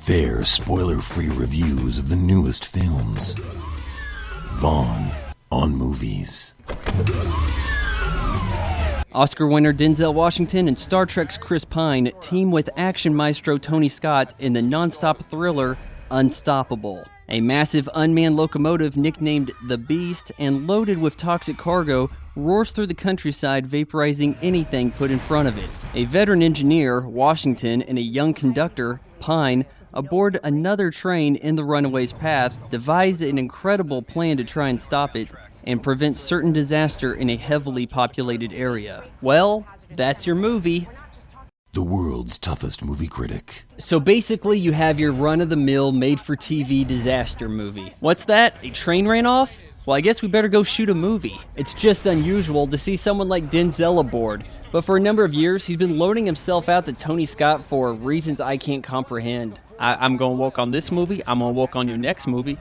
Fair, spoiler-free reviews of the newest films. Vaughn on Movies. Oscar winner Denzel Washington and Star Trek's Chris Pine team with action maestro Tony Scott in the non-stop thriller Unstoppable. A massive unmanned locomotive nicknamed the Beast and loaded with toxic cargo roars through the countryside, vaporizing anything put in front of it. A veteran engineer, Washington, and a young conductor, Pine, aboard another train in the runaway's path, devise an incredible plan to try and stop it and prevent certain disaster in a heavily populated area. Well, that's your movie. The world's toughest movie critic. So basically, you have your run-of-the-mill, made-for-TV disaster movie. What's that? A train ran off? Well, I guess we better go shoot a movie. It's just unusual to see someone like Denzel aboard, but for a number of years, he's been loaning himself out to Tony Scott for reasons I can't comprehend. I'm going to work on this movie, I'm going to work on your next movie.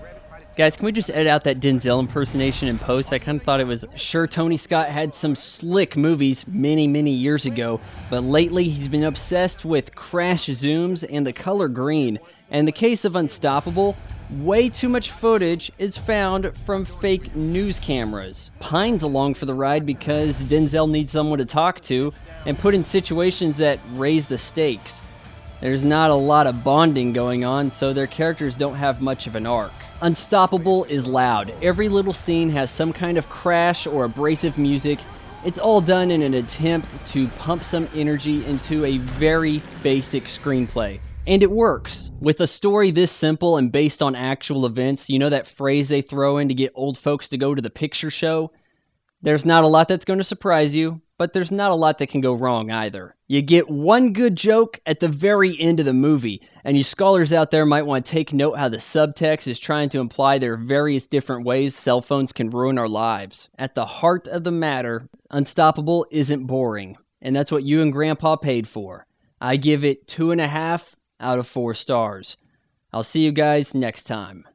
Guys, can we just edit out that Denzel impersonation in post? I kind of thought it was... Sure, Tony Scott had some slick movies many, many years ago, but lately he's been obsessed with crash zooms and the color green. And in the case of Unstoppable, way too much footage is found from fake news cameras. Pine's along for the ride because Denzel needs someone to talk to and put in situations that raise the stakes. There's not a lot of bonding going on, so their characters don't have much of an arc. Unstoppable is loud. Every little scene has some kind of crash or abrasive music. It's all done in an attempt to pump some energy into a very basic screenplay. And it works. With a story this simple and based on actual events, you know that phrase they throw in to get old folks to go to the picture show? There's not a lot that's going to surprise you, but there's not a lot that can go wrong either. You get one good joke at the very end of the movie, and you scholars out there might want to take note how the subtext is trying to imply there are various different ways cell phones can ruin our lives. At the heart of the matter, Unstoppable isn't boring, and that's what you and Grandpa paid for. I give it 2.5 out of 4 stars. I'll see you guys next time.